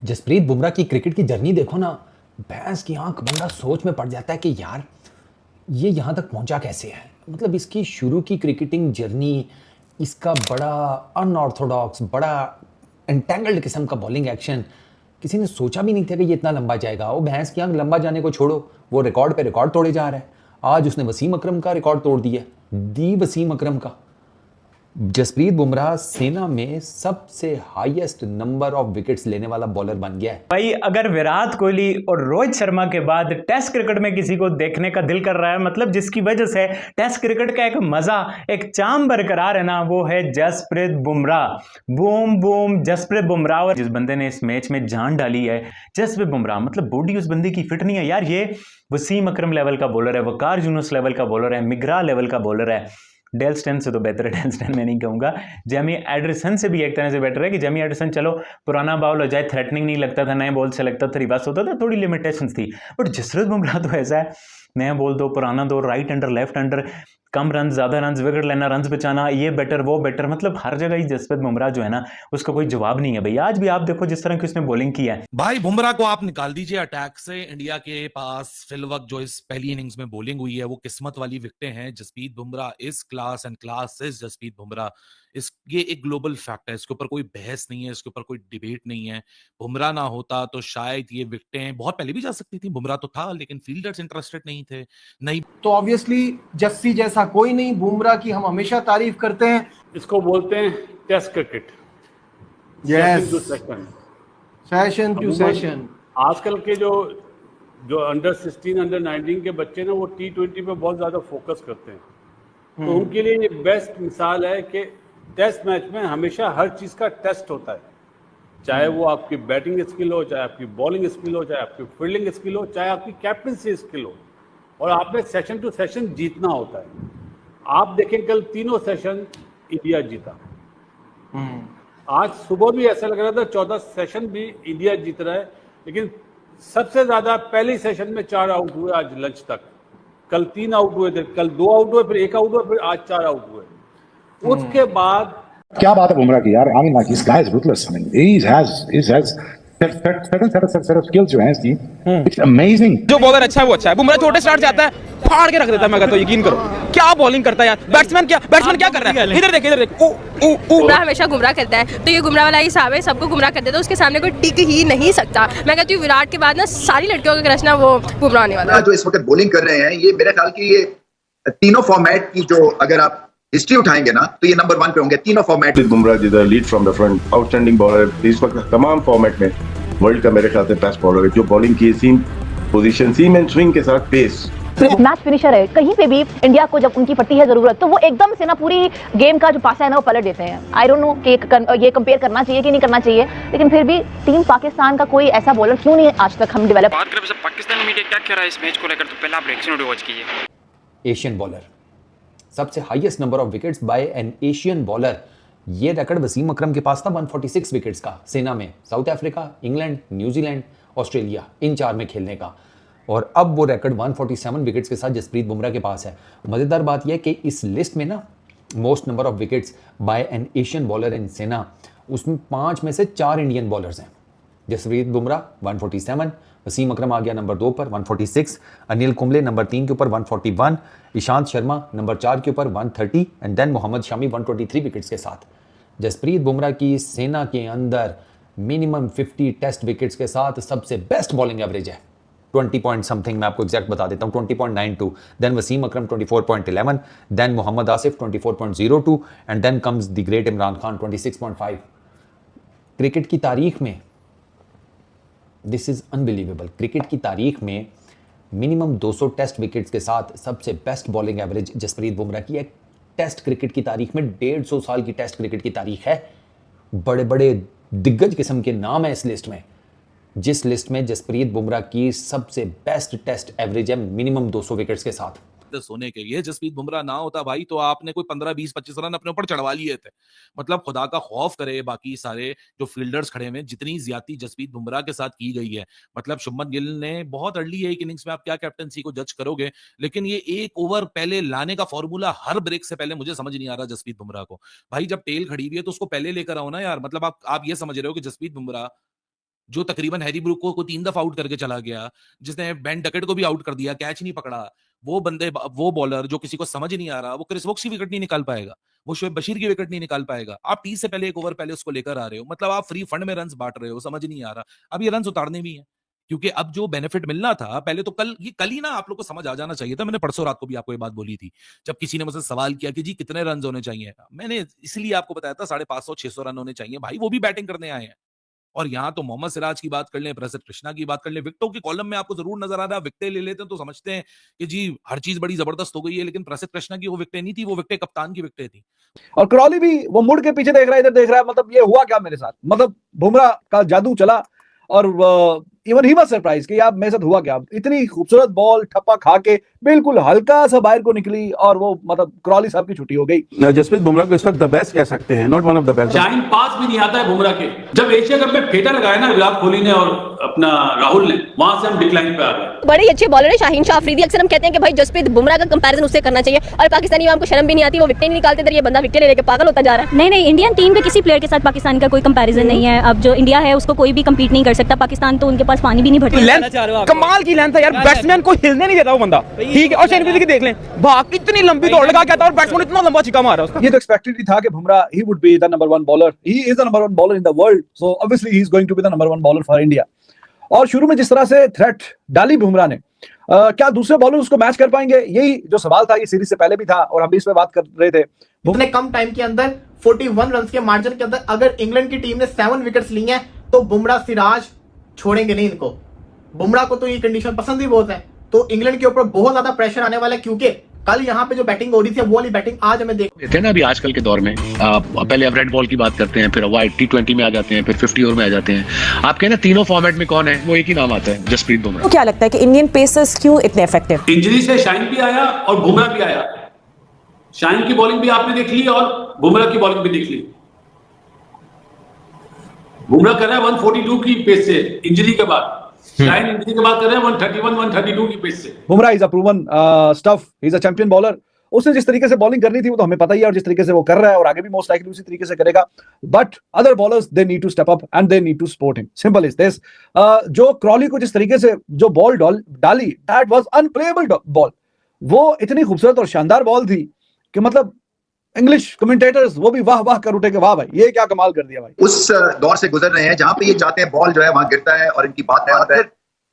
जसप्रीत बुमराह की क्रिकेट की जर्नी देखो ना, भैंस की आंख बंदा सोच में पड़ जाता है कि यार ये यहाँ तक पहुँचा कैसे है। मतलब इसकी शुरू की क्रिकेटिंग जर्नी, इसका बड़ा अनऑर्थोडॉक्स, बड़ा एंटेंगल्ड किस्म का बॉलिंग एक्शन, किसी ने सोचा भी नहीं था कि ये इतना लंबा जाएगा। वो भैंस की आंख लंबा जाने को छोड़ो, वो रिकॉर्ड पे रिकॉर्ड तोड़े जा रहा है। आज उसने वसीम अकरम का रिकॉर्ड तोड़ दिया, दी वसीम अकरम का। जसप्रीत बुमराह सेना में सबसे हाईएस्ट नंबर ऑफ विकेट्स लेने वाला बॉलर बन गया है। भाई अगर विराट कोहली और रोहित शर्मा के बाद टेस्ट क्रिकेट में किसी को देखने का दिल कर रहा है, मतलब जिसकी वजह से टेस्ट क्रिकेट का एक मजा, एक चाम बरकरार है ना, वो है जसप्रीत बुमराह। Boom boom Jasprit Bumrah. और जिस बंदे ने इस मैच में जान डाली है, जसप्रीत बुमराह, मतलब बॉडी उस बंदे की फिट नहीं है यार। ये वसीम अकरम लेवल का बॉलर है, वकार यूनुस लेवल का बॉलर है, मिगरा लेवल का बॉलर है। डेल स्टेन से तो बेहतर है, डेल स्टेन मैं नहीं कहूंगा, जेमी एडरसन से भी एक तरह से बेटर है। कि जेमी एडरसन चलो पुराना बॉल हो जाए, थ्रेटनिंग नहीं लगता था, नए बॉल से लगता था, रिवर्स होता था, थोड़ी लिमिटेशंस थी। बट जसप्रीत बुमराह तो ऐसा है, नया बॉल दो, पुराना दो, राइट अंडर लेफ्ट अंडर, कम रन ज्यादा रन, विकेट लेना, रन बचाना, ये बेटर वो बेटर, मतलब हर जगह ही जसप्रीत बुमराह जो है ना, उसका कोई जवाब नहीं है भाई। आज भी आप देखो जिस तरह की उसने बॉलिंग की है। भाई बुमराह को आप निकाल दीजिए अटैक से। इंडिया के पास फिलवक्त जो इस पहली इनिंग्स में बॉलिंग हुई है वो किस्मत वाली विकेटें हैं। Jasprit Bumrah is class and class is Jasprit Bumrah. ये एक ग्लोबल फैक्ट है, इसके ऊपर कोई बहस नहीं है, इसके ऊपर कोई डिबेट नहीं है। बुमराह ना होता तो शायद ये विकेटें बहुत पहले भी जा सकती थी। बुमराह तो था लेकिन फील्डर्स इंटरेस्टेड नहीं थे। नहीं तो ऑब्वियसली जस्सी जैसा कोई नहीं। बुमराह की हम हमेशा तारीफ करते हैं। इसको बोलते हैं test cricket. Yes, session session to session. आजकल के जो जो अंडर 16 अंडर 19 के बच्चे ना, वो T20 पे बहुत ज्यादा फोकस करते हैं। तो उनके लिए ये बेस्ट मिसाल है कि टेस्ट मैच में हमेशा हर चीज का टेस्ट होता है। चाहे वो आपकी बैटिंग स्किल हो, चाहे आपकी बॉलिंग स्किल हो, चाहे आपकी फील्डिंग स्किल हो, चाहे आपकी कैप्टनसी स्किल हो, और आपने सेशन टू सेशन जीतना होता है। आप देखें कल तीनों सेशन इंडिया जीता। आज सुबह भी ऐसा लग रहा था 14 सेशन भी इंडिया जीत रहा है, लेकिन सबसे ज्यादा पहले सेशन में 4 आउट हुए आज लंच तक। कल 3 आउट हुए थे, कल 2 आउट हुए, फिर 1 आउट हुआ, फिर आज 4 आउट हुए। उसके बाद क्या बात है बुमराह की यार। I mean like this guy is ruthless. I mean he has certain skills जो हैं इसकी, इट्स अमेजिंग। जो बॉलर अच्छा है वो अच्छा है। बुमराह छोटे स्टार्ट से आता है, फाड़ के रख देता है। मैं कहता हूं यकीन करो, क्या बॉलिंग करता है यार। बैट्समैन क्या कर रहा है, इधर देख इधर देख। गुमराह हमेशा गुमराह करता है, तो ये गुमराह वाला हिसाब है, सबको गुमराह कर देता है, उसके सामने कोई टिक ही नहीं सकता। मैं कहती हूँ विराट के बाद ना सारी लड़कियों का क्रश ना वो गुमराह होने वाला है। जो इस वक्त बॉलिंग कर रहे हैं, ये मेरे ख्याल की ये तीनों फॉर्मेट की जो अगर आप हिस्ट्री उठाएंगे ना, तो ये नंबर 1 पे होंगे तीनों format. Bumrah ji the lead from the front, outstanding bowler इस वक्त तमाम फॉर्मेट में वर्ल्ड का मेरे ख्याल से बेस्ट बॉलर है। जो बॉलिंग की सीम पोजीशन, सीम एंड स्विंग के साथ पेस, मैच फिनिशर है। कहीं पे भी इंडिया को जब उनकी पड़ती है जरूरत, तो वो एकदम से ना पूरी गेम का जो पासा है ना वो पलट देते हैं। आई डोंट नो कि ये कंपेयर करना चाहिए कि नहीं करना चाहिए, लेकिन फिर भी टीम पाकिस्तान का कोई ऐसा बॉलर क्यों नहीं आज तक हम डेवलप। बात करें पाकिस्तानी मीडिया क्या कह रहा है इस मैच को लेकर, तो पहले आप रिएक्शन वॉच कीजिए। एशियन बॉलर, सबसे highest number of wickets by an Asian bowler. ये रिकॉर्ड वसीम अकरम के पास था 146 विकेट्स का सेना में, South Africa, England, New Zealand, Australia, इन 4 में खेलने का। और अब वो रिकॉर्ड 147 विकेट्स के साथ जसप्रीत बुमराह के पास है। मज़ेदार बात यह कि इस लिस्ट में ना most number of wickets by an Asian bowler in SENA, उसमें 5 में से 4 इंडियन बॉलर्स हैं। जसप्रीत बुमराह 147, वसीम अकरम आ गया नंबर 2 पर 146, अनिल कुंबले नंबर 3 के ऊपर 141, ईशांत शर्मा नंबर 4 के ऊपर 130 and then Mohammed Shami 123 wickets के साथ। जसप्रीत बुमराह की सेना के अंदर मिनिमम 50 टेस्ट विकेट्स के साथ सबसे बेस्ट बॉलिंग एवरेज है, 20 पॉइंट समथिंग। मैं आपको एग्जैक्ट बता देता हूँ, 20.92, then Wasim Akram 24.11, then Mohammad Asif 24.02 and then comes the great Imran Khan 26.5। Cricket की तारीख में दिस इज अनबिलीवेबल। क्रिकेट की तारीख में मिनिमम 200 टेस्ट विकेट्स के साथ सबसे best bowling average Jasprit Bumrah की है। टेस्ट क्रिकेट की तारीख में 150 साल की टेस्ट क्रिकेट की तारीख है। बड़े बड़े दिग्गज किस्म के नाम है इस लिस्ट में, जिस लिस्ट में जसप्रीत बुमराह की सबसे बेस्ट टेस्ट एवरेज है मिनिमम 200 विकेट्स के साथ। होने के लिए जसप्रीत बुमराह ना होता भाई तो आपने कोई 15 20 25 रन अपने ऊपर चढ़वा लिए थे। मतलब खुदा का खौफ करे बाकी सारे जो फील्डर्स खड़े हैं, जितनी ज्यादा जसप्रीत बुमराह के साथ की गई है। मतलब शुभमन गिल ने बहुत अर्ली है एक इनिंग्स में, आप क्या कैप्टनसी को जज करोगे, लेकिन ये 1 ओवर पहले लाने का फॉर्मूला हर ब्रेक से पहले मुझे समझ नहीं आ रहा जसप्रीत बुमराह को। भाई जब टेल खड़ी हुई है तो उसको पहले लेकर आओ ना यार। मतलब आप ये समझ रहे हो कि जसप्रीत बुमराह जो तकरीबन हैरी ब्रूक को 3 दफा आउट करके चला गया, जिसने बेन डकेट को भी आउट कर दिया, कैच नहीं पकड़ा, वो बॉलर जो किसी को समझ नहीं आ रहा, वो क्रिस वोक्स की विकेट नहीं निकाल पाएगा, वो शोएब बशीर की विकेट नहीं निकाल पाएगा। आप 30 से पहले 1 ओवर पहले उसको लेकर आ रहे हो, मतलब आप फ्री फंड में रन बांट रहे हो, समझ नहीं आ रहा। अब ये रन उतारने भी है, क्योंकि अब जो बेनिफिट मिलना था पहले तो कल ही ना आप लोग को समझ आ जाना चाहिए था। मैंने परसों रात को भी आपको ये बात बोली थी, जब किसी ने मुझसे सवाल किया कि जी कितने रन होने चाहिए, मैंने इसलिए आपको बताया था 550-600 रन होने चाहिए भाई, वो भी बैटिंग करने आए हैं। और यहाँ तो मोहम्मद सिराज की बात कर लें, प्रसिद्ध कृष्णा की बात कर लें, विकेटों के कॉलम में आपको जरूर नजर आ रहा है, विकेटें ले लेते हैं तो समझते हैं कि जी हर चीज बड़ी जबरदस्त हो गई है, लेकिन प्रसिद्ध कृष्णा की वो विकेटें नहीं थी, वो विकेटें कप्तान की विकेटें थी। और क्रॉली भी वो मुड़ के पीछे देख रहा है, इधर देख रहा है, मतलब ये हुआ क्या मेरे साथ, मतलब बुमराह का जादू चला। और इवन ही वाज सरप्राइज कि यार मेरे साथ हुआ क्या, इतनी खूबसूरत बॉल ठप्पा खा के बिल्कुल हल्का सा बाहर को निकली और वो मतलब क्रॉली साहब की छुट्टी हो गई। जसप्रीत बुमराह को इस वक्त द बेस्ट कह सकते हैं, not one of the best. शाइन पास भी नहीं आता है बुमराह के। जब एशिया कप में फेटा लगाया ना विराट कोहली ने और अपना राहुल ने, वहां से हम डिक्लाइन पे आ गए। बड़े अच्छे बॉलर है शाहीन शाह अफरीदी। अक्सर हम कहते हैं कि भाई जसप्रीत बुमराह का कंपैरिजन उससे करना चाहिए, और पाकिस्तानी आवाम को शर्म भी नहीं आती, वो विकेट नहीं निकालते, इधर ये बंदा विकेट लेके पागल होता जा रहा है। नहीं, इंडियन टीम के किसी प्लेयर के साथ पाकिस्तान का कोई कंपैरिजन नहीं है। अब जो इंडिया है उसको कोई भी कम्पीट नहीं कर सकता, पाकिस्तान तो उनके पास पानी भी नहीं भरती। कमाल की लेंथ है यार, बैट्समैन को हिलने नहीं देता वो बंदा, ठीक है। और शेन अफरीदी की देख लें, भाग इतनी लंबी दौड़ लगा के आता और बैट्समैन इतना लंबा छिक्का मारा उसका। ये तो एक्सपेक्टेड ही था कि बुमराह ही would be the number 1 bowler, he is the number 1 bowler in the world, so obviously he is going to be the number 1 bowler for India. और शुरू में जिस तरह से थ्रेट डाली बुमराह ने, क्या दूसरे बॉलर उसको मैच कर पाएंगे, यही जो सवाल था, ये सीरीज से पहले भी था और हम भी इस पे बात कर रहे थे। इतने कम टाइम के अंदर 41 रन के मार्जिन के अंदर अगर इंग्लैंड की टीम ने 7 विकेट्स ली हैं तो बुमराह सिराज छोड़ेंगे नहीं इनको। बुमराह को तो ये कंडीशन पसंद ही बहुत है, तो इंग्लैंड के ऊपर बहुत ज्यादा प्रेशर आने वाला है, क्योंकि कल यहाँ पे जो बैटिंग हो रही थी वो वाली बैटिंग आज हमें देख थे ना। अभी आजकल के दौर में पहले अब रेड बॉल की बात करते हैं, फिर वाइट T20 में आ जाते हैं, फिर 50 ओवर में आ जाते हैं। आप कहना तीनों फॉर्मेट में कौन है, वो एक ही नाम आता है, जसप्रीत बुमराह। तो क्या लगता है कि इंडियन पेसर्स क्यों इतने इफेक्टिव? इंजरी से शाइन भी आया और बुमराह भी आया। शाइन की बॉलिंग भी आपने देख ली और बुमराह की बॉलिंग भी देख ली। बुमराह कर रहा है 142 की पेस से इंजरी के बाद, शाइन इंजरी के बाद कर रहे हैं 131 132 की पेस से। Bumrah is a proven stuff, he is a champion bowler. उसने जिस तरीके से बॉलिंग करनी थी वो तो हमें पता ही है, और जिस तरीके से वो कर रहा है और आगे भी मोस्ट लाइकली उसी तरीके से करेगा। But other bowlers they need to step up and they need to support him, simple is this. जो क्रॉली को जिस तरीके से जो बॉल डाली, दैट वाज अनप्लेएबल बॉल। वो इतनी खूबसूरत और शानदार बॉल थी कि मतलब इंग्लिश कमेंटेटर्स वो भी वाह वाह कर उठे कि वाह भाई ये क्या कमाल कर दिया भाई। उस दौर से गुजर रहे हैं जहां पे ये चाहते हैं बॉल जो है वहां गिरता है और इनकी बात है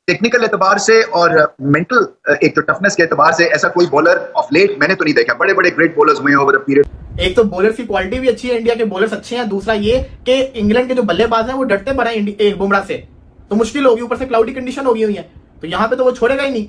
टेक्निकल एतबार से और मेंटल एक जो टफनेस के एतबार से ऐसा कोई बॉलर ऑफ लेट मैंने तो नहीं देखा। बड़े बड़े ग्रेट बॉलर्स हुए हैं ओवर अ पीरियड। एक तो बॉलर की क्वालिटी भी अच्छी है, इंडिया के बॉलर्स अच्छे हैं, दूसरा ये कि इंग्लैंड के जो बल्लेबाज हैं वो डरते बड़ा है बुमराह से, तो मुश्किल होगी, ऊपर से क्लाउडी कंडीशन होगी हुई है, तो यहाँ पे तो वो छोड़ेगा ही नहीं।